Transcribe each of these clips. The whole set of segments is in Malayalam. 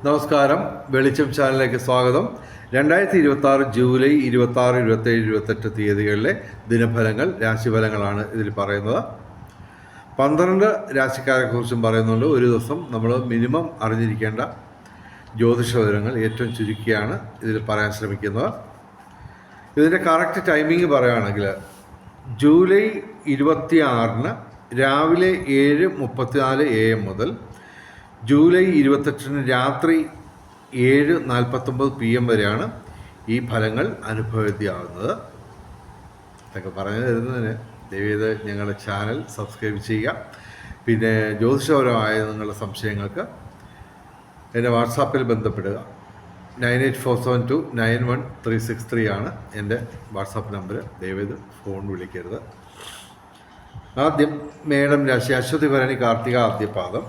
നമസ്കാരം, വെളിച്ചം ചാനലിലേക്ക് സ്വാഗതം. 2026 ജൂലൈ 26, 27, 28 തീയതികളിലെ ദിനഫലങ്ങൾ, രാശിഫലങ്ങളാണ് ഇതിൽ പറയുന്നത്. 12 രാശിക്കാരെക്കുറിച്ചും പറയുന്നുണ്ട്. ഒരു ദിവസം നമ്മൾ മിനിമം അറിഞ്ഞിരിക്കേണ്ട ജ്യോതിഷ വിവരങ്ങൾ ഏറ്റവും ചുരുക്കിയാണ് ഇതിൽ പറയാൻ ശ്രമിക്കുന്നത്. ഇതിൻ്റെ കറക്റ്റ് ടൈമിംഗ് പറയുകയാണെങ്കിൽ ജൂലൈ 26 രാവിലെ 7:34 AM മുതൽ ജൂലൈ 28 രാത്രി 7:49 PM വരെയാണ് ഈ ഫലങ്ങൾ അനുഭവവേദ്യമാകുന്നത്. ഇതൊക്കെ പറഞ്ഞു തരുന്നതിന് ദയവേത് ഞങ്ങളുടെ ചാനൽ സബ്സ്ക്രൈബ് ചെയ്യുക. പിന്നെ ജ്യോതിഷപരമായ നിങ്ങളുടെ സംശയങ്ങൾക്ക് എൻ്റെ വാട്സാപ്പിൽ ബന്ധപ്പെടുക. 9847291363 ആണ് എൻ്റെ വാട്സാപ്പ് നമ്പർ. ദയവേത് ഫോൺ വിളിക്കരുത്. ആദ്യം മേടം രാശി, അശ്വതി ഭരണി കാർത്തിക ആദ്യപാദം.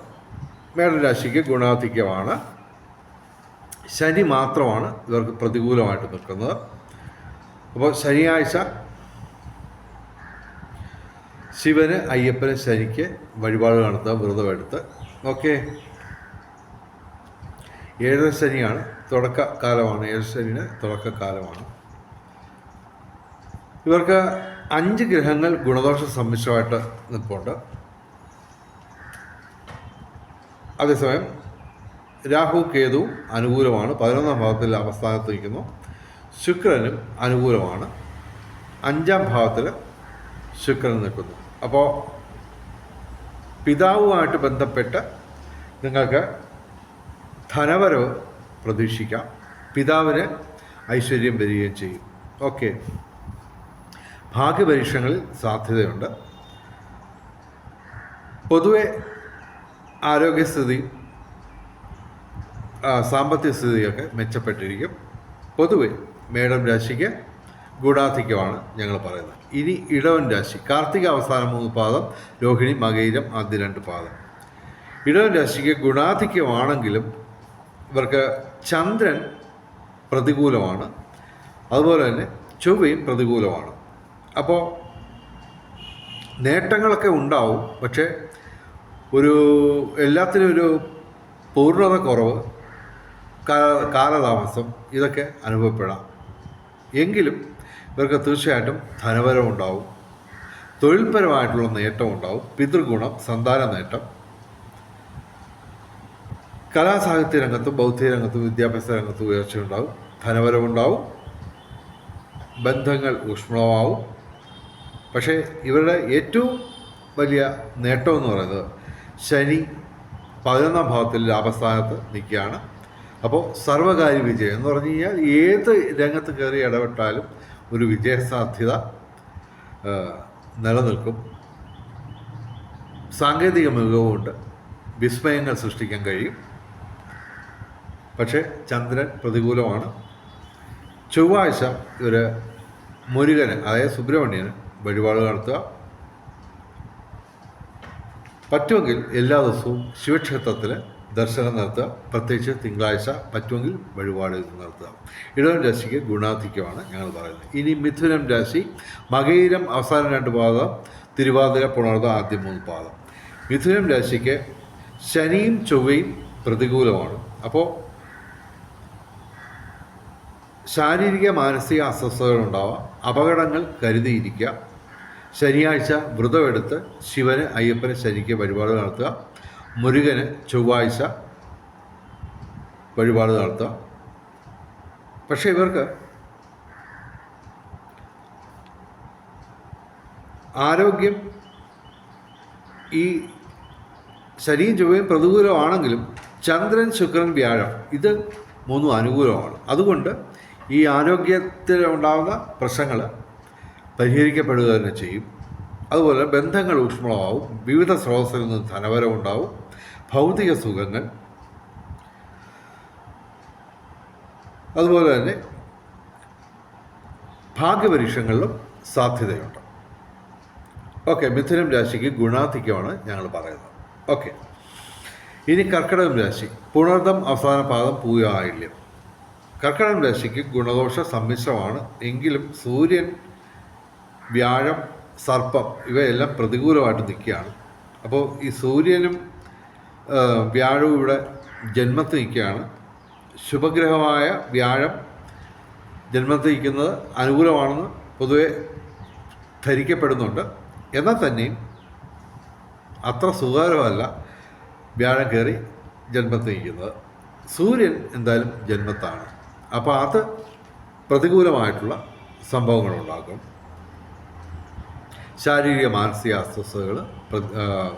മേടം രാശിക്ക് ഗുണാധിക്യമാണ്. ശനി മാത്രമാണ് ഇവർക്ക് പ്രതികൂലമായിട്ട് നിൽക്കുന്നത്. അപ്പോൾ ശനിയാഴ്ച ശിവന്, അയ്യപ്പന്, ശനിക്ക് വഴിപാട് നടത്തുക, വ്രതമെടുത്ത്. ഓക്കെ, 7ര ശനിയാണ്, തുടക്കകാലമാണ്. 7ര ശനിയുടെ തുടക്കകാലമാണ്. ഇവർക്ക് 5 ഗ്രഹങ്ങൾ ഗുണദോഷ സമ്മിശ്രമായിട്ട് നിൽപ്പുണ്ട്. അതേസമയം രാഹു, കേതു അനുകൂലമാണ്. 11ാം ഭാവത്തിൽ അവസ്ഥാനത്ത് നിൽക്കുന്നു. ശുക്രനും അനുകൂലമാണ്. 5ാം ഭാവത്തിൽ ശുക്രൻ നിൽക്കുന്നു. അപ്പോൾ പിതാവുമായിട്ട് ബന്ധപ്പെട്ട് നിങ്ങൾക്ക് ധനവരവ് പ്രതീക്ഷിക്കാം. പിതാവിന് ഐശ്വര്യം വരികയും ചെയ്യും. ഓക്കെ, ഭാഗ്യപരീക്ഷകളിൽ സാധ്യതയുണ്ട്. പൊതുവെ ആരോഗ്യസ്ഥിതി, സാമ്പത്തിക സ്ഥിതിയൊക്കെ മെച്ചപ്പെട്ടിരിക്കും. പൊതുവെ മേടം രാശിക്ക് ഗുണാധിക്യമാണ് ഞങ്ങൾ പറയുന്നത്. ഇനി ഇടവൻ രാശി, കാർത്തിക അവസാനം 3 പാദം, രോഹിണി, മകയിരം ആദ്യ 2 പാദം. ഇടവൻ രാശിക്ക് ഗുണാധിക്യമാണെങ്കിലും ഇവർക്ക് ചന്ദ്രൻ പ്രതികൂലമാണ്. അതുപോലെ തന്നെ ചൊവ്വയും പ്രതികൂലമാണ്. അപ്പോൾ നേട്ടങ്ങളൊക്കെ ഉണ്ടാവും, പക്ഷേ എല്ലാത്തിനും ഒരു പൂർണ്ണത കുറവ്, കാലതാമസം, ഇതൊക്കെ അനുഭവപ്പെടാം. എങ്കിലും ഇവർക്ക് തീർച്ചയായിട്ടും ധനപരമുണ്ടാവും, തൊഴിൽപരമായിട്ടുള്ള നേട്ടമുണ്ടാവും, പിതൃഗുണം, സന്താന നേട്ടം, കലാസാഹിത്യ രംഗത്തും ബൗദ്ധിക രംഗത്തും വിദ്യാഭ്യാസ രംഗത്തും ഉയർച്ചയുണ്ടാവും, ധനപരമുണ്ടാവും, ബന്ധങ്ങൾ ഊഷ്മളമാവും. പക്ഷേ ഇവരുടെ ഏറ്റവും വലിയ നേട്ടമെന്ന് പറയുന്നത് ശനി 11ാം ഭാവത്തിൽ ലാഭസ്ഥാനത്ത് നിൽക്കുകയാണ്. അപ്പോൾ സർവകാര്യ വിജയം എന്ന് പറഞ്ഞു കഴിഞ്ഞാൽ ഏത് രംഗത്ത് കയറി ഇടപെട്ടാലും ഒരു വിജയസാധ്യത നിലനിൽക്കും. സാങ്കേതിക മികവുകൊണ്ട് വിസ്മയങ്ങൾ സൃഷ്ടിക്കാൻ കഴിയും. പക്ഷേ ചന്ദ്രൻ പ്രതികൂലമാണ്. ചൊവ്വാഴ്ച ഇവർ മുരുകന്, അതായത് സുബ്രഹ്മണ്യന് വഴിപാട് നടത്തുക. പറ്റുമെങ്കിൽ എല്ലാ ദിവസവും ശിവക്ഷേത്രത്തിൽ ദർശനം നടത്തുക. പ്രത്യേകിച്ച് തിങ്കളാഴ്ച പറ്റുമെങ്കിൽ വഴിപാട് നടത്തുക. ഇടവൻ രാശിക്ക് ഗുണാധിക്യമാണ് ഞങ്ങൾ പറയുന്നത്. ഇനി മിഥുനം രാശി, മകയിരം അവസാന 2 പാദം, തിരുവാതിര, പുണർദ ആദ്യ 3 പാദം. മിഥുനം രാശിക്ക് ശനിയും ചൊവ്വയും പ്രതികൂലമാണ്. അപ്പോൾ ശാരീരിക മാനസിക അസ്വസ്ഥതകളുണ്ടാവാം. അപകടങ്ങൾ കരുതിയിരിക്കുക. ശനിയാഴ്ച വ്രതമെടുത്ത് ശിവന്, അയ്യപ്പന്, ശനിക്ക് വഴിപാട് നടത്തുക. മുരുകന് ചൊവ്വാഴ്ച വഴിപാട് നടത്തുക. പക്ഷേ ഇവർക്ക് ആരോഗ്യം, ഈ ശനിയും ചൊവ്വയും പ്രതികൂലമാണെങ്കിലും ചന്ദ്രൻ, ശുക്രൻ, വ്യാഴം ഇത് 3 അനുകൂലമാണ്. അതുകൊണ്ട് ഈ ആരോഗ്യത്തിൽ ഉണ്ടാകുന്ന പ്രശ്നങ്ങൾ പരിഹരിക്കപ്പെടുക തന്നെ ചെയ്യും. അതുപോലെ ബന്ധങ്ങൾ ഊഷ്മളമാവും. വിവിധ സ്രോതസ്സിൽ നിന്ന് ധനവരവുണ്ടാവും. ഭൗതിക സുഖങ്ങൾ, അതുപോലെ തന്നെ ഭാഗ്യപരീക്ഷകളിലും സാധ്യതയുണ്ട്. ഓക്കെ, മിഥുനം രാശിക്ക് ഗുണാധിക്യമാണ് ഞങ്ങൾ പറയുന്നത്. ഓക്കെ, ഇനി കർക്കിടകം രാശി, പുണർദം അവസാന പാദം, പൂയ ആയില്യം. കർക്കിടകം രാശിക്ക് ഗുണദോഷ സമ്മിശ്രമാണ്. എങ്കിലും സൂര്യൻ, വ്യാഴം, സർപ്പം ഇവയെല്ലാം പ്രതികൂലമായിട്ട് നിൽക്കുകയാണ്. അപ്പോൾ ഈ സൂര്യനും വ്യാഴവും ഇവിടെ ജന്മത്തിൽ നിൽക്കുകയാണ്. ശുഭഗ്രഹമായ വ്യാഴം ജന്മത്തിരിക്കുന്നത് അനുകൂലമാണെന്ന് പൊതുവെ ധരിക്കപ്പെടുന്നുണ്ട്. എന്നാൽ തന്നെയും അത്ര സുഖകരമല്ല വ്യാഴം കയറി ജന്മത്തിരിക്കുന്നത്. സൂര്യൻ എന്തായാലും ജന്മത്താണ്. അപ്പോൾ അത് പ്രതികൂലമായിട്ടുള്ള സംഭവങ്ങളുണ്ടാക്കും. ശാരീരിക മാനസിക അസ്വസ്ഥതകൾ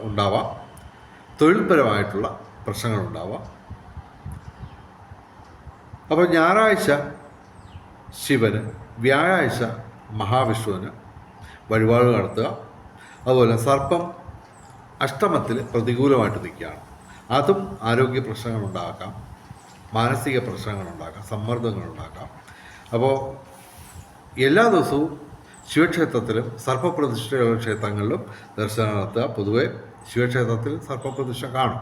ഉണ്ടാവാം. തൊഴിൽപരമായിട്ടുള്ള പ്രശ്നങ്ങളുണ്ടാവാം. അപ്പോൾ ഞായറാഴ്ച ശിവന്, വ്യാഴാഴ്ച മഹാവിഷ്ണുവിന് വഴിപാട് നടത്തുക. അതുപോലെ സർപ്പം അഷ്ടമത്തിൽ പ്രതികൂലമായിട്ട് നിൽക്കുകയാണ്. അതും ആരോഗ്യ പ്രശ്നങ്ങളുണ്ടാക്കാം, മാനസിക പ്രശ്നങ്ങളുണ്ടാക്കാം, സമ്മർദ്ദങ്ങളുണ്ടാക്കാം. അപ്പോൾ എല്ലാ ദിവസവും ശിവക്ഷേത്രത്തിലും സർപ്പപ്രതിഷ്ഠയുള്ള ക്ഷേത്രങ്ങളിലും ദർശനം നടത്തുക. പൊതുവെ ശിവക്ഷേത്രത്തിൽ സർപ്പപ്രതിഷ്ഠ കാണും.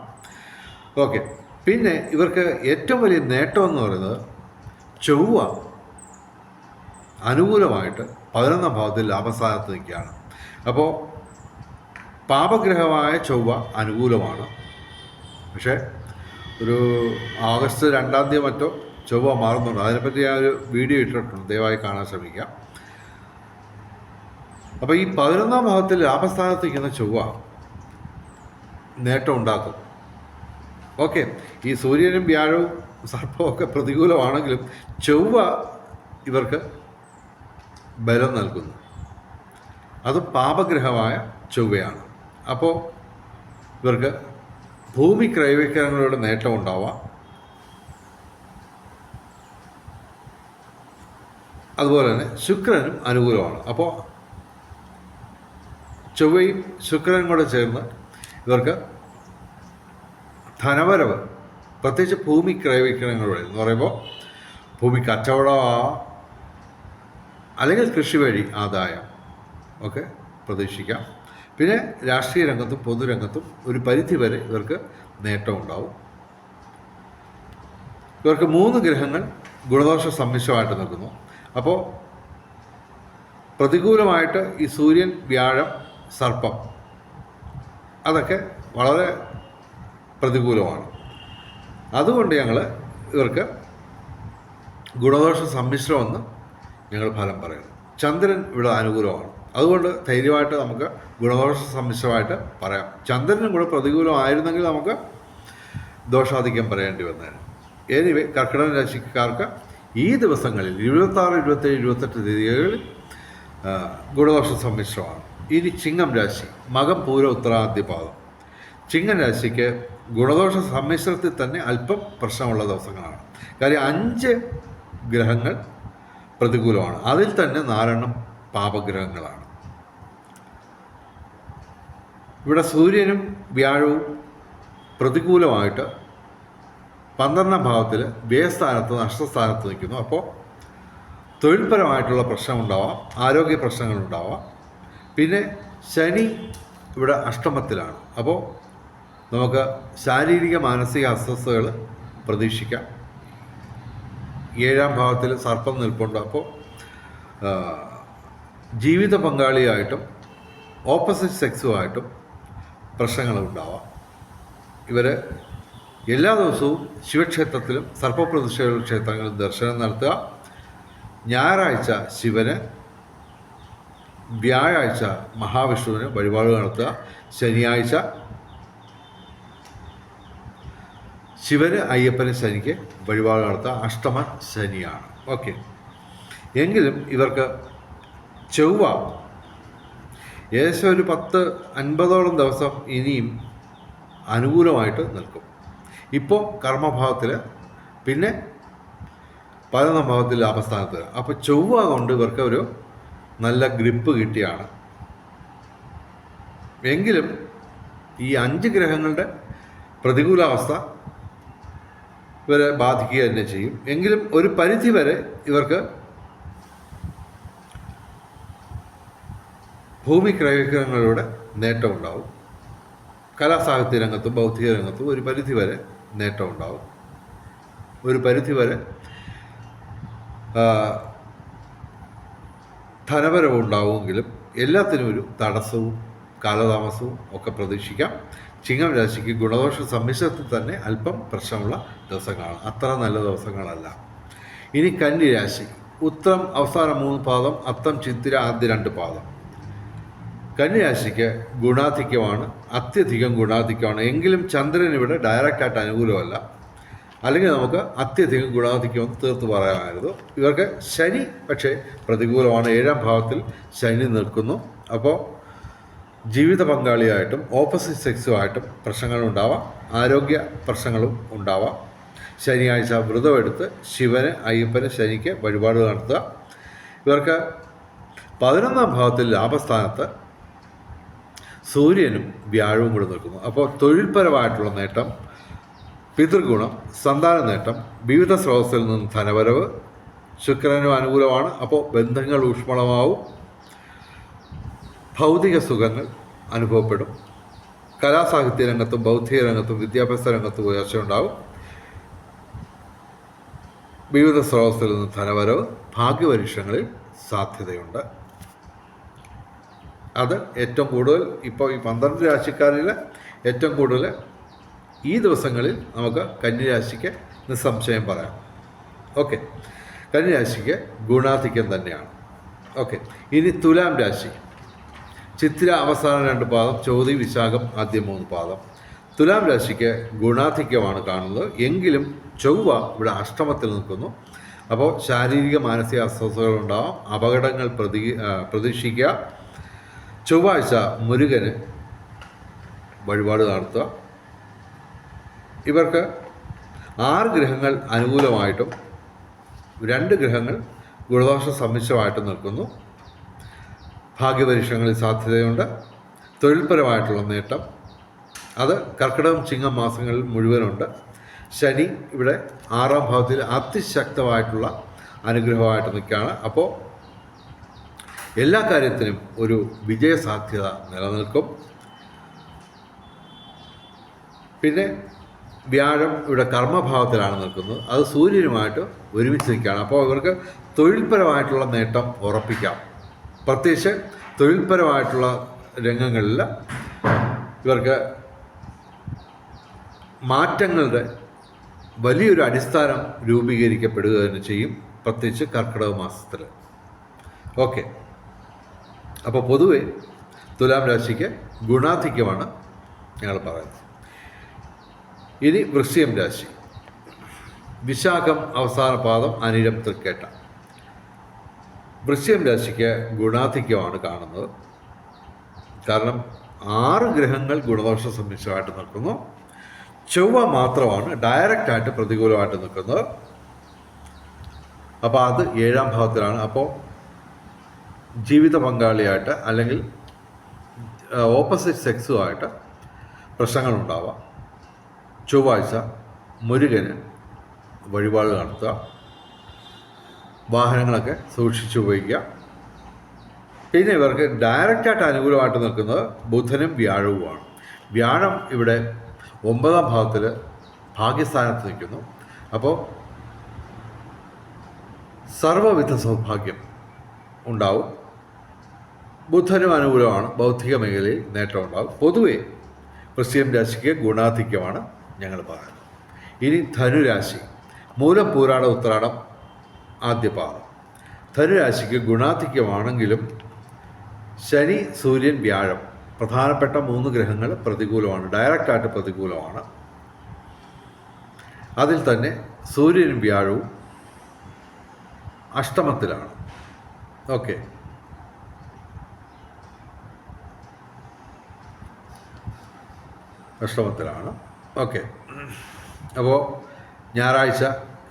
ഓക്കെ. പിന്നെ ഇവർക്ക് ഏറ്റവും വലിയ നേട്ടം എന്ന് പറയുന്നത് ചൊവ്വ അനുകൂലമായിട്ട് 11ാം ഭാവത്തിൽ ലാഭസ്ഥാനത്ത് നിൽക്കുകയാണ്. അപ്പോൾ പാപഗ്രഹമായ ചൊവ്വ അനുകൂലമാണ്. പക്ഷേ ഒരു ഓഗസ്റ്റ് 2-ാം തീയതി മറ്റോ ചൊവ്വ മാറുന്നുണ്ട്. അതിനെപ്പറ്റി ഞാൻ ഒരു വീഡിയോ ഇട്ടിട്ടുണ്ട്, ദയവായി കാണാൻ ശ്രമിക്കാം. അപ്പോൾ ഈ 11ാം ഭാവത്തിൽ ലാഭസ്ഥാനത്ത് നിൽക്കുന്ന ചൊവ്വ നേട്ടം ഉണ്ടാക്കും. ഓക്കെ. ഈ സൂര്യനും വ്യാഴവും സർപ്പവും ഒക്കെ പ്രതികൂലമാണെങ്കിലും ചൊവ്വ ഇവർക്ക് ബലം നൽകുന്നു. അത് പാപഗ്രഹമായ ചൊവ്വയാണ്. അപ്പോൾ ഇവർക്ക് ഭൂമി ക്രയവിക്രയങ്ങളുടെ നേട്ടം ഉണ്ടാവാം. അതുപോലെ തന്നെ ശുക്രനും അനുകൂലമാണ്. അപ്പോൾ ചൊവ്വയും ശുക്രനും കൂടെ ചേർന്ന് ഇവർക്ക് ധനവരവ്, പ്രത്യേകിച്ച് ഭൂമി ക്രയവിക്രയങ്ങളുടെ എന്ന് പറയുമ്പോൾ ഭൂമി കച്ചവടമാവാം, അല്ലെങ്കിൽ കൃഷി വഴി ആദായം ഒക്കെ പ്രതീക്ഷിക്കാം. പിന്നെ രാഷ്ട്രീയ രംഗത്തും പൊതുരംഗത്തും ഒരു പരിധിവരെ ഇവർക്ക് നേട്ടമുണ്ടാവും. ഇവർക്ക് 3 ഗ്രഹങ്ങൾ ഗുണദോഷ സമ്മിശ്രമായിട്ട് നിൽക്കുന്നു. അപ്പോൾ പ്രതികൂലമായിട്ട് ഈ സൂര്യൻ, വ്യാഴം, സർപ്പം അതൊക്കെ വളരെ പ്രതികൂലമാണ്. അതുകൊണ്ട് ഞങ്ങൾ ഇവർക്ക് ഗുണദോഷ സമ്മിശ്രമെന്ന് ഞങ്ങൾ ഫലം പറയുന്നു. ചന്ദ്രൻ ഇവിടെ അനുകൂലമാണ്. അതുകൊണ്ട് ധൈര്യമായിട്ട് നമുക്ക് ഗുണദോഷ സമ്മിശ്രമായിട്ട് പറയാം. ചന്ദ്രനും കൂടെ പ്രതികൂലമായിരുന്നെങ്കിൽ നമുക്ക് ദോഷാധിക്യം പറയേണ്ടി വന്നേനെ. എനിവേ, കർക്കിടക രാശിക്കാർക്ക് ഈ ദിവസങ്ങളിൽ 26, 27, 28 തീയതികളിൽ ഗുണദോഷ സമ്മിശ്രമാണ്. ഇനി ചിങ്ങം രാശി, മകം, പൂരം, ഉത്തരാദ്യ പാദം. ചിങ്ങം രാശിക്ക് ഗുണദോഷ സമ്മിശ്രത്തിൽ തന്നെ അല്പം പ്രശ്നമുള്ള ദിവസങ്ങളാണ്. കാര്യം 5 ഗ്രഹങ്ങൾ പ്രതികൂലമാണ്. അതിൽ തന്നെ 4 പാപഗ്രഹങ്ങളാണ്. ഇവിടെ സൂര്യനും വ്യാഴവും പ്രതികൂലമായിട്ട് 12ാം ഭാവത്തിൽ വ്യയസ്ഥാനത്ത്, നഷ്ടസ്ഥാനത്ത് നിൽക്കുന്നു. അപ്പോൾ തൊഴിൽപരമായിട്ടുള്ള പ്രശ്നമുണ്ടാവാം, ആരോഗ്യ പ്രശ്നങ്ങളുണ്ടാവാം. പിന്നെ ശനി ഇവിടെ അഷ്ടമത്തിലാണ്. അപ്പോൾ നമുക്ക് ശാരീരിക മാനസിക അസ്വസ്ഥതകൾ പ്രതീക്ഷിക്കാം. 7ാം ഭാവത്തിൽ സർപ്പം നിൽപ്പുണ്ട്. അപ്പോൾ ജീവിത പങ്കാളിയായിട്ടും ഓപ്പോസിറ്റ് സെക്സുമായിട്ടും പ്രശ്നങ്ങളുണ്ടാവാം. ഇവർ എല്ലാ ദിവസവും ശിവക്ഷേത്രത്തിലും സർപ്പപ്രതിഷ്ഠയുള്ള ക്ഷേത്രങ്ങളിലും ദർശനം നടത്തുക. ഞായറാഴ്ച ശിവന്, വ്യാഴാഴ്ച മഹാവിഷ്ണുവിന് വഴിപാട് നടത്തുക. ശനിയാഴ്ച ശിവന്, അയ്യപ്പന്, ശനിക്ക് വഴിപാട് നടത്തുക. അഷ്ടമ ശനിയാണ്. ഓക്കെ. എങ്കിലും ഇവർക്ക് ചൊവ്വ ഏകദേശം ഒരു 10-50ഓളം ദിവസം ഇനിയും അനുകൂലമായിട്ട് നിൽക്കും. ഇപ്പോൾ കർമ്മഭാവത്തിൽ, പിന്നെ 11ാം ഭാവത്തിൽ ലാഭസ്ഥാനത്ത്. അപ്പോൾ ചൊവ്വ കൊണ്ട് ഇവർക്ക് ഒരു നല്ല ഗ്രിപ്പ് കിട്ടിയാണ്. എങ്കിലും ഈ 5 ഗ്രഹങ്ങളുടെ പ്രതികൂലാവസ്ഥ ഇവരെ ബാധിക്കുക തന്നെ ചെയ്യും. എങ്കിലും ഒരു പരിധി വരെ ഇവർക്ക് ഭൂമി ക്രയവിക്രയങ്ങളിലൂടെ നേട്ടമുണ്ടാവും. കലാസാഹിത്യ രംഗത്തും ബൗദ്ധിക രംഗത്തും ഒരു പരിധി വരെ നേട്ടമുണ്ടാവും. ഒരു പരിധി വരെ ധനപരവും ഉണ്ടാവുമെങ്കിലും എല്ലാത്തിനും ഒരു തടസ്സവും കാലതാമസവും ഒക്കെ പ്രതീക്ഷിക്കാം. ചിങ്ങം രാശിക്ക് ഗുണദോഷ സമ്മിശ്രത്തിൽ തന്നെ അല്പം പ്രശ്നമുള്ള ദിവസങ്ങളാണ്, അത്ര നല്ല ദിവസങ്ങളല്ല. ഇനി കന്നി രാശി, ഉത്രം അവസാന 3 പാദം, അത്തം ചിത്തിര ആദ്യ 2 പാദം. കന്യാശിക്ക് ഗുണാധിക്യമാണ്, അത്യധികം ഗുണാധിക്യമാണ്. എങ്കിലും ചന്ദ്രൻ ഇവിടെ ഡയറക്റ്റായിട്ട് അനുകൂലമല്ല, അല്ലെങ്കിൽ നമുക്ക് അത്യധികം ഗുണാധിക്യമെന്ന് തീർത്ത് പറയാമായിരുന്നു. ഇവർക്ക് ശനി പക്ഷേ പ്രതികൂലമാണ്, 7ാം ഭാവത്തിൽ ശനി നിൽക്കുന്നു. അപ്പോൾ ജീവിത പങ്കാളിയായിട്ടും ഓപ്പോസിറ്റ് സെക്സുമായിട്ടും പ്രശ്നങ്ങളുണ്ടാവാം, ആരോഗ്യ പ്രശ്നങ്ങളും ഉണ്ടാവാം. ശനിയാഴ്ച വ്രതമെടുത്ത് ശിവന് അയ്യപ്പന് ശനിക്ക് വഴിപാട് നടത്തുക. ഇവർക്ക് 11ാം ഭാവത്തിൽ ലാഭസ്ഥാനത്ത് സൂര്യനും വ്യാഴവും കൂടെ നിൽക്കുന്നു. അപ്പോൾ തൊഴിൽപരമായിട്ടുള്ള നേട്ടം, പിതൃഗുണം, സന്താന നേട്ടം, വിവിധ സ്രോതസ്സിൽ നിന്ന് ധനവരവ്, ശുക്രനും അനുകൂലമാണ്. അപ്പോൾ ബന്ധങ്ങൾ ഊഷ്മളമാവും, ഭൗതിക സുഖങ്ങൾ അനുഭവപ്പെടും. കലാസാഹിത്യ രംഗത്തും ബൗദ്ധിക രംഗത്തും വിദ്യാഭ്യാസ രംഗത്തും ഉയർച്ചയുണ്ടാവും. വിവിധ സ്രോതസ്സിൽ നിന്ന് ധനവരവ്, ഭാഗ്യപരീക്ഷണങ്ങളിൽ സാധ്യതയുണ്ട്. അത് ഏറ്റവും കൂടുതൽ ഇപ്പോൾ ഈ 12 രാശിക്കാരിൽ ഏറ്റവും കൂടുതൽ ഈ ദിവസങ്ങളിൽ നമുക്ക് കന്യരാശിക്ക് നിസ്സംശയം പറയാം. ഓക്കെ, കന്യരാശിക്ക് ഗുണാധിക്യം തന്നെയാണ്. ഓക്കെ, ഇനി തുലാം രാശി, ചിത്തിര അവസാന 2 പാദം, ചോതി വിശാഖം ആദ്യ 3 പാദം. തുലാം രാശിക്ക് ഗുണാധിക്യമാണ് കാണുന്നത്, എങ്കിലും ചൊവ്വ ഇവിടെ അഷ്ടമത്തിൽ നിൽക്കുന്നു. അപ്പോൾ ശാരീരിക മാനസിക അസ്വസ്ഥതകളുണ്ടാവാം, അപകടങ്ങൾ പ്രതീക്ഷിക്കുക. ചൊവ്വാഴ്ച മുരുകന് വഴിപാട് നടത്തുക. ഇവർക്ക് 6 ഗ്രഹങ്ങൾ അനുകൂലമായിട്ടും 2 ഗ്രഹങ്ങൾ ഗുണദോഷ സമ്മിശ്രമായിട്ടും നിൽക്കുന്നു. ഭാഗ്യപരീക്ഷണങ്ങളിൽ സാധ്യതയുണ്ട്. തൊഴിൽപരമായിട്ടുള്ള നേട്ടം അത് കർക്കിടകം ചിങ്ങം മാസങ്ങളിൽ മുഴുവനുണ്ട്. ശനി ഇവിടെ 6ാം ഭാവത്തിൽ അതിശക്തമായിട്ടുള്ള അനുഗ്രഹമായിട്ട് നിൽക്കുകയാണ്. അപ്പോൾ എല്ലാ കാര്യത്തിനും ഒരു വിജയസാധ്യത നിലനിൽക്കും. പിന്നെ വ്യാഴം ഇവിടെ കർമ്മഭാവത്തിലാണ് നിൽക്കുന്നത്, അത് സൂര്യനുമായിട്ട് ഒരുമിച്ച് നിൽക്കുകയാണ്. അപ്പോൾ ഇവർക്ക് തൊഴിൽപരമായിട്ടുള്ള നേട്ടം ഉറപ്പിക്കാം. പ്രത്യേകിച്ച് തൊഴിൽപരമായിട്ടുള്ള രംഗങ്ങളിൽ ഇവർക്ക് മാറ്റങ്ങളുടെ വലിയൊരു അടിസ്ഥാനം രൂപീകരിക്കപ്പെടുക തന്നെ ചെയ്യും, പ്രത്യേകിച്ച് കർക്കിടക മാസത്തിൽ. ഓക്കെ, അപ്പോൾ പൊതുവെ തുലാം രാശിക്ക് ഗുണാധിക്യമാണ് ഞങ്ങൾ പറയുന്നത്. ഇനി വൃശ്ചികം രാശി, വിശാഖം അവസാന പാദം, അനിഴം തൃക്കേട്ട. വൃശ്ചികം രാശിക്ക് ഗുണാധിക്യമാണ് കാണുന്നത്. കാരണം 6 ഗ്രഹങ്ങൾ ഗുണദോഷ സമ്മിശ്രമായിട്ട് നിൽക്കുന്നു. ചൊവ്വ മാത്രമാണ് ഡയറക്റ്റായിട്ട് പ്രതികൂലമായിട്ട് നിൽക്കുന്നത്. അപ്പോൾ അത് 7ാം ഭാവത്തിലാണ്. അപ്പോൾ ജീവിത പങ്കാളിയായിട്ട് അല്ലെങ്കിൽ ഓപ്പോസിറ്റ് സെക്സുമായിട്ട് പ്രശ്നങ്ങളുണ്ടാവാം. ചൊവ്വാഴ്ച മുരുകന് വഴിപാട് നടത്തുക. വാഹനങ്ങളൊക്കെ സൂക്ഷിച്ചു ഉപയോഗിക്കുക. പിന്നെ ഇവർക്ക് ഡയറക്റ്റായിട്ട് അനുകൂലമായിട്ട് നിൽക്കുന്നത് ബുധനും വ്യാഴവുമാണ്. വ്യാഴം ഇവിടെ 9ാം ഭാവത്തിൽ ഭാഗ്യസ്ഥാനത്ത് നിൽക്കുന്നു. അപ്പോൾ സർവ്വവിധ സൗഭാഗ്യം ഉണ്ടാവും. ബുധനും അനുകൂലമാണ്, ബൗദ്ധിക മേഖലയിൽ നേട്ടമുണ്ടാകും. പൊതുവെ വൃശ്ചികം രാശിക്ക് ഗുണാധിക്യമാണ് ഞങ്ങൾ പറയുന്നത്. ഇനി ധനുരാശി, മൂലം പൂരാട ഉത്രാടം ആദ്യ പാദം. ധനുരാശിക്ക് ഗുണാധിക്യമാണെങ്കിലും ശനി സൂര്യൻ വ്യാഴം പ്രധാനപ്പെട്ട 3 ഗ്രഹങ്ങൾ പ്രതികൂലമാണ്, ഡയറക്റ്റായിട്ട് പ്രതികൂലമാണ്. അതിൽ തന്നെ സൂര്യനും വ്യാഴവും അഷ്ടമത്തിലാണ്. ഓക്കെ, അഷ്ടമത്തിലാണ്. ഓക്കെ, അപ്പോൾ ഞായറാഴ്ച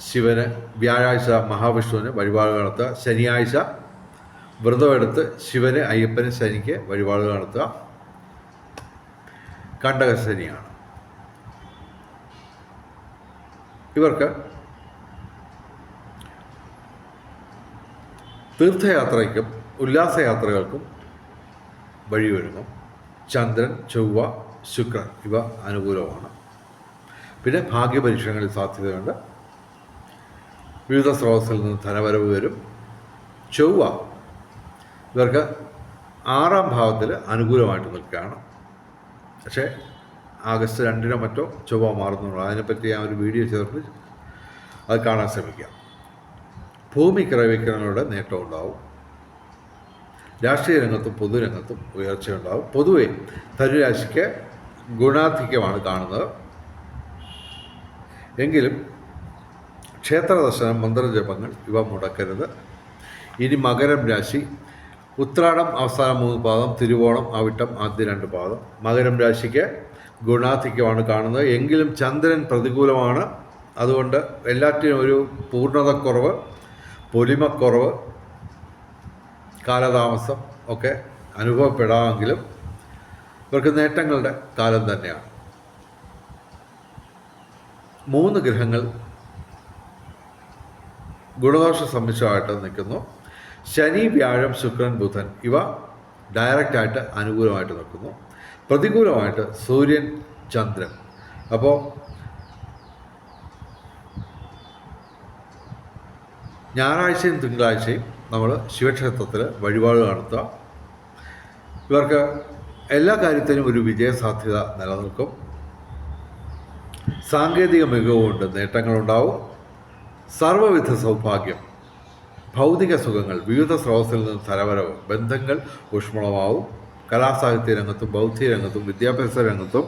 ശിവന്, വ്യാഴാഴ്ച മഹാവിഷ്ണുവിന് വഴിപാട് നടത്തുക. ശനിയാഴ്ച വ്രതമെടുത്ത് ശിവന് അയ്യപ്പന് ശനിക്ക് വഴിപാട് നടത്തുക. കണ്ടകശനിയാണ്. ഇവർക്ക് തീർത്ഥയാത്രയ്ക്കും ഉല്ലാസയാത്രകൾക്കും വഴിയൊരുങ്ങും. ചന്ദ്രൻ, ചൊവ്വ, ശുക്രൻ ഇവ അനുകൂലമാണ്. പിന്നെ ഭാഗ്യപരീക്ഷണങ്ങളിൽ സാധ്യതയുണ്ട്. വിവിധ സ്രോതസ്സിൽ നിന്ന് ധനവരവ് വരും. ചൊവ്വ ഇവർക്ക് 6ാം ഭാവത്തിൽ അനുകൂലമായിട്ട് നിൽക്കുകയാണ്. പക്ഷേ ആഗസ്റ്റ് 2 മറ്റോ ചൊവ്വ മാറുന്നുള്ളൂ. അതിനെപ്പറ്റി ഞാൻ ഒരു വീഡിയോ ചെയ്തിട്ട് അത് കാണാൻ ശ്രമിക്കാം. ഭൂമി ക്രയവിക്രയങ്ങളുടെ നേട്ടം ഉണ്ടാവും. രാഷ്ട്രീയ രംഗത്തും പൊതുരംഗത്തും ഉയർച്ചയുണ്ടാവും. പൊതുവെ ധനുരാശിക്ക് ഗുണാധിക്യമാണ് കാണുന്നത്. എങ്കിലും ക്ഷേത്ര ദർശനം, മന്ത്രജപങ്ങൾ ഇവ മുടക്കരുത്. ഇനി മകരം രാശി. ഉത്രാടം അവസാന 3 പാദം, തിരുവോണം അവിട്ടം ആദ്യ 2 പാദം. മകരം രാശിക്ക് ഗുണാധിക്യമാണ് കാണുന്നത്. എങ്കിലും ചന്ദ്രൻ പ്രതികൂലമാണ്. അതുകൊണ്ട് എല്ലാറ്റിനും ഒരു പൂർണ്ണതക്കുറവ്, പൊലിമക്കുറവ്, കാലതാമസം ഒക്കെ അനുഭവപ്പെടാമെങ്കിലും ഇവർക്ക് നേട്ടങ്ങളുടെ കാലം തന്നെയാണ്. 3 ഗ്രഹങ്ങൾ ഗുണദോഷ സമ്മിശ്രമായിട്ട് നിൽക്കുന്നു. ശനി, വ്യാഴം, ശുക്രൻ, ബുധൻ ഇവ ഡയറക്റ്റായിട്ട് അനുകൂലമായിട്ട് നിൽക്കുന്നു. പ്രതികൂലമായിട്ട് സൂര്യൻ, ചന്ദ്രൻ. അപ്പോൾ ഞായറാഴ്ചയും തിങ്കളാഴ്ചയും നമ്മൾ ശിവക്ഷേത്രത്തിൽ വഴിപാട് നടത്തുക. ഇവർക്ക് എല്ലാ കാര്യത്തിനും ഒരു വിജയസാധ്യത നിലനിൽക്കും. സാങ്കേതിക മികവുകൊണ്ട് നേട്ടങ്ങളുണ്ടാവും. സർവ്വവിധ സൗഭാഗ്യം, ഭൗതിക സുഖങ്ങൾ, വിവിധ സ്രോതസ്സിൽ നിന്ന് ധനവരവ്, ബന്ധങ്ങൾ ഊഷ്മളമാവും. കലാസാഹിത്യ രംഗത്തും ബൗദ്ധിക രംഗത്തും വിദ്യാഭ്യാസ രംഗത്തും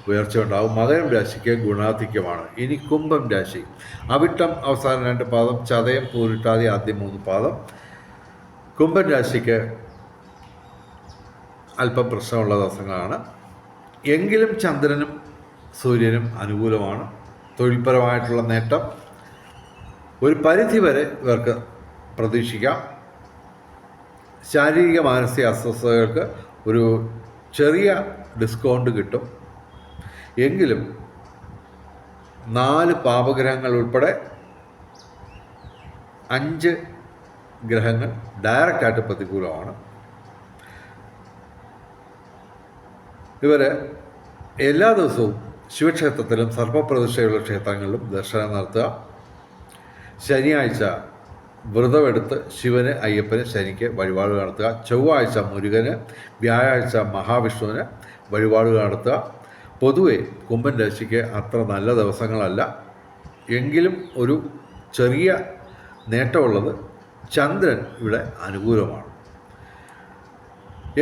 ഉയർച്ചയുണ്ടാവും. മകരം രാശിക്ക് ഗുണാധിക്യമാണ്. ഇനി കുംഭം രാശി. അവിട്ടം അവസാന 2 പാദം, ചതയം, പൂരിട്ടാതി ആദ്യ 3 പാദം. കുംഭം രാശിക്ക് അല്പം പ്രശ്നമുള്ള ദിവസങ്ങളാണ്. എങ്കിലും ചന്ദ്രനും സൂര്യനും അനുകൂലമാണ്. തൊഴിൽപരമായിട്ടുള്ള നേട്ടം ഒരു പരിധിവരെ ഇവർക്ക് പ്രതീക്ഷിക്കാം. ശാരീരിക മാനസിക അസ്വസ്ഥതകൾക്ക് ഒരു ചെറിയ ഡിസ്കൗണ്ട് കിട്ടും. എങ്കിലും 4 പാപഗ്രഹങ്ങൾ ഉൾപ്പെടെ 5 ഗ്രഹങ്ങൾ ഡയറക്റ്റായിട്ട് പ്രതികൂലമാണ്. ഇവർ എല്ലാ ദിവസവും ശിവക്ഷേത്രത്തിലും സർപ്പപ്രതിഷ്ഠയുള്ള ക്ഷേത്രങ്ങളിലും ദർശനം നടത്തുക. ശനിയാഴ്ച വ്രതമെടുത്ത് ശിവന്, അയ്യപ്പന്, ശനിക്ക് വഴിപാട് നടത്തുക. ചൊവ്വാഴ്ച മുരുകന്, വ്യാഴാഴ്ച മഹാവിഷ്ണുവിന് വഴിപാട് നടത്തുക. പൊതുവെ കുംഭൻ രാശിക്ക് അത്ര നല്ല ദിവസങ്ങളല്ല. എങ്കിലും ഒരു ചെറിയ നേട്ടമുള്ളത് ചന്ദ്രൻ ഇവിടെ അനുകൂലമാണ്.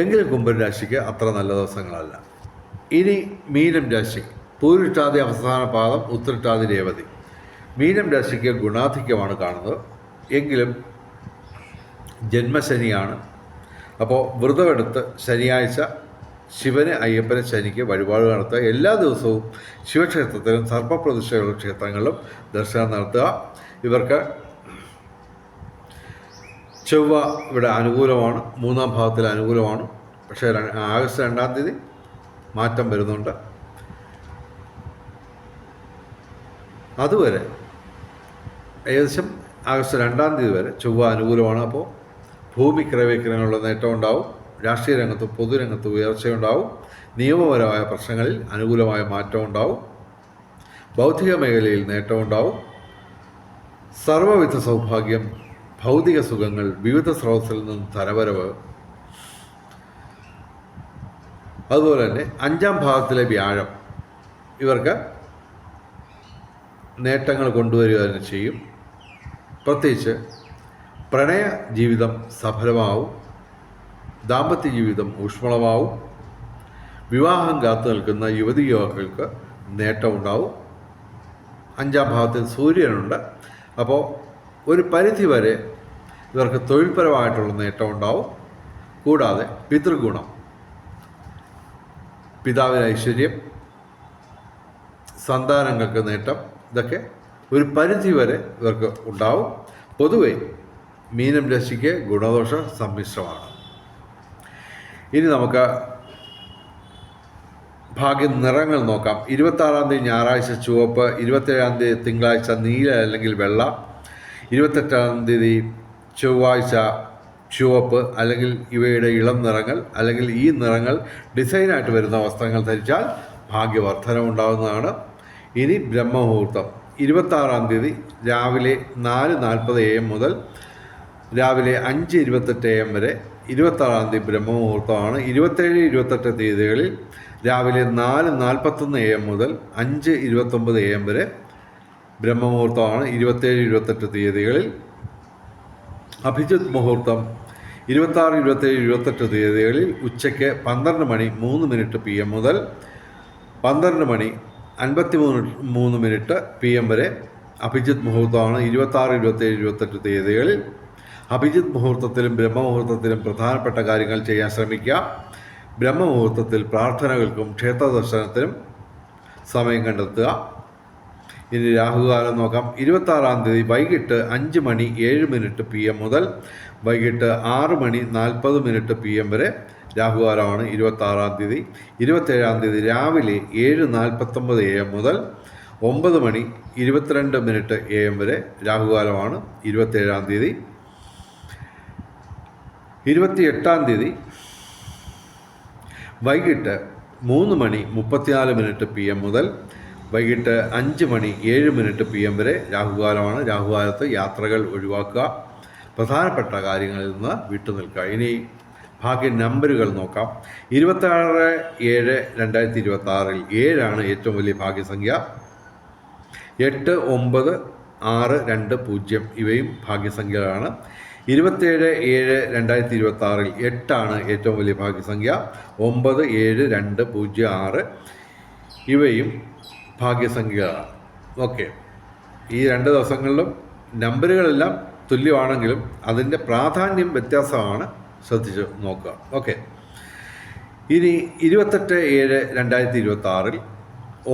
എങ്കിലും കുംഭൻ രാശിക്ക് അത്ര നല്ല ദിവസങ്ങളല്ല. ഇനി മീനം രാശി. പൂരിട്ടാതി അവസാന പാദം, ഉത്രട്ടാതി രേവതി. മീനം രാശിക്ക് ഗുണാധിക്യമാണ് കാണുന്നത്. എങ്കിലും ജന്മശനിയാണ്. അപ്പോൾ വ്രതമെടുത്ത് ശനിയാഴ്ച ശിവന്, അയ്യപ്പന്, ശനിക്ക് വഴിപാട് നടത്തുക. എല്ലാ ദിവസവും ശിവക്ഷേത്രത്തിലും സർപ്പപ്രതിഷ്ഠയുള്ള ക്ഷേത്രങ്ങളിലും ദർശനം നടത്തുക. ഇവർക്ക് ചൊവ്വ ഇവിടെ അനുകൂലമാണ്. 3-ാം ഭാവത്തിൽ അനുകൂലമാണ്. പക്ഷേ ആഗസ്റ്റ് 2-ാം തീയതി മാറ്റം വരുന്നുണ്ട്. അതുവരെ ഏകദേശം ആഗസ്റ്റ് 2-ാം തീയതി വരെ ചൊവ്വ അനുകൂലമാണ്. അപ്പോൾ ഭൂമി ക്രയവിക്രയങ്ങളുള്ള നേട്ടം ഉണ്ടാവും. രാഷ്ട്രീയ രംഗത്തും പൊതുരംഗത്തും ഉയർച്ചയുണ്ടാവും. നിയമപരമായ പ്രശ്നങ്ങളിൽ അനുകൂലമായ മാറ്റം ഉണ്ടാവും. ബൗദ്ധിക മേഖലയിൽ നേട്ടമുണ്ടാവും. സർവ്വവിധ സൗഭാഗ്യം, ഭൗതിക സുഖങ്ങൾ, വിവിധ സ്രോതസ്സിൽ നിന്നും ധനവരവ്. അതുപോലെ തന്നെ 5-ാം ഭാവത്തിലെ വ്യാഴം ഇവർക്ക് നേട്ടങ്ങൾ കൊണ്ടുവരിക തന്നെ ചെയ്യും. പ്രത്യേകിച്ച് പ്രണയ ജീവിതം സഫലമാവും. ദാമ്പത്യ ജീവിതം ഊഷ്മളമാവും. വിവാഹം കാത്തു നിൽക്കുന്ന യുവതി യുവാക്കൾക്ക് നേട്ടമുണ്ടാവും. 5-ാം ഭാവത്തിൽ സൂര്യനുണ്ട്. അപ്പോൾ ഒരു പരിധിവരെ ഇവർക്ക് തൊഴിൽപരമായിട്ടുള്ള നേട്ടമുണ്ടാവും. കൂടാതെ പിതൃഗുണം, പിതാവിന് ഐശ്വര്യം, സന്താനങ്ങൾക്ക് നേട്ടം, ഇതൊക്കെ ഒരു പരിധിവരെ ഇവർക്ക് ഉണ്ടാവും. പൊതുവെ മീനം രാശിക്ക് ഗുണദോഷ സമ്മിശ്രമാണ്. ഇനി നമുക്ക് ഭാഗ്യ നിറങ്ങൾ നോക്കാം. 26-ാം തീയതി ഞായറാഴ്ച ചുവപ്പ്, 27-ാം തീയതി തിങ്കളാഴ്ച നീല അല്ലെങ്കിൽ വെള്ള, 28-ാം തീയതി ചൊവ്വാഴ്ച ചുവപ്പ് അല്ലെങ്കിൽ ഇവയുടെ ഇളം നിറങ്ങൾ അല്ലെങ്കിൽ ഈ നിറങ്ങൾ ഡിസൈനായിട്ട് വരുന്ന വസ്ത്രങ്ങൾ ധരിച്ചാൽ ഭാഗ്യവർദ്ധനം ഉണ്ടാകുന്നതാണ്. ഇനി ബ്രഹ്മമുഹൂർത്തം 26-ാം തീയതി രാവിലെ 4:40 AM മുതൽ രാവിലെ 5:28 AM വരെ 26-ാം തീയതി ബ്രഹ്മമുഹൂർത്തമാണ്. 27, 28 തീയതികളിൽ രാവിലെ 4:41 AM മുതൽ 5:29 AM വരെ ബ്രഹ്മമുഹൂർത്തമാണ് 27, 28 തീയതികളിൽ. അഭിജിത്ത് മുഹൂർത്തം 26, 27, 28 തീയതികളിൽ ഉച്ചയ്ക്ക് 12:03 PM മുതൽ 12:53 PM വരെ അഭിജിത്ത് മുഹൂർത്തമാണ് 26, 27, 28 തീയതികളിൽ. അഭിജിത്ത് മുഹൂർത്തത്തിലും ബ്രഹ്മമുഹൂർത്തത്തിലും പ്രധാനപ്പെട്ട കാര്യങ്ങൾ ചെയ്യാൻ ശ്രമിക്കുക. ബ്രഹ്മമുഹൂർത്തത്തിൽ പ്രാർത്ഥനകൾക്കും ക്ഷേത്ര ദർശനത്തിനും സമയം കണ്ടെത്തുക. ഇനി രാഹുകാലം നോക്കാം. 26-ാം തീയതി വൈകിട്ട് 5:07 PM മുതൽ വൈകിട്ട് 6:40 PM വരെ രാഹുകാലമാണ് 26-ാം തീയതി. 27-ാം തീയതി രാവിലെ 7:49 AM മുതൽ 9:22 AM വരെ രാഹുകാലമാണ് 27-ാം തീയതി. 28-ാം തീയതി വൈകിട്ട് 3:34 PM മുതൽ വൈകിട്ട് 5:07 PM വരെ രാഹുകാലമാണ്. രാഹുകാലത്ത് യാത്രകൾ ഒഴിവാക്കുക, പ്രധാനപ്പെട്ട കാര്യങ്ങളിൽ നിന്ന് വിട്ടുനിൽക്കുക. ഇനി ഭാഗ്യ നമ്പറുകൾ നോക്കാം. 26/7/2026 7 ഏറ്റവും വലിയ ഭാഗ്യസംഖ്യ. 8, 9, 6, 2, 0 ഇവയും ഭാഗ്യസംഖ്യകളാണ്. 27/7/2026 8 ഏറ്റവും വലിയ ഭാഗ്യസംഖ്യ. 9, 7, 2, 0, 6 ഇവയും ഭാഗ്യസംഖ്യകളാണ്. ഓക്കെ, ഈ 2 ദിവസങ്ങളിലും നമ്പറുകളെല്ലാം തുല്യമാണെങ്കിലും അതിൻ്റെ പ്രാധാന്യം വ്യത്യാസമാണ്, ശ്രദ്ധിച്ച് നോക്കുക. ഓക്കെ, ഇനി 28/7/2026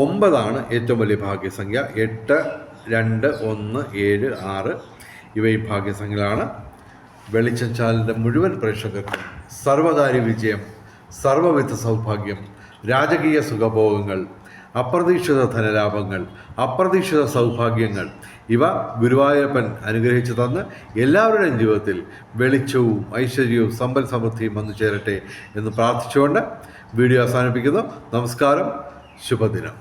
9 ഏറ്റവും വലിയ ഭാഗ്യസംഖ്യ. 8, 2, 1, 7, 6 ഇവയും ഭാഗ്യസംഖ്യകളാണ്. വെളിച്ചം ചാനലിൻ്റെ മുഴുവൻ പ്രേക്ഷകർക്കും സർവകാര്യ വിജയം, സർവവിധ സൗഭാഗ്യം, രാജകീയ സുഖഭോഗങ്ങൾ, അപ്രതീക്ഷിത ധനലാഭങ്ങൾ, അപ്രതീക്ഷിത സൗഭാഗ്യങ്ങൾ ഇവ ഗുരുവായൂരപ്പൻ അനുഗ്രഹിച്ചു തന്ന് എല്ലാവരുടെയും ജീവിതത്തിൽ വെളിച്ചവും ഐശ്വര്യവും സമ്പൽ സമൃദ്ധിയും വന്നു ചേരട്ടെ എന്ന് പ്രാർത്ഥിച്ചുകൊണ്ട് വീഡിയോ അവസാനിപ്പിക്കുന്നു. നമസ്കാരം, ശുഭദിനം.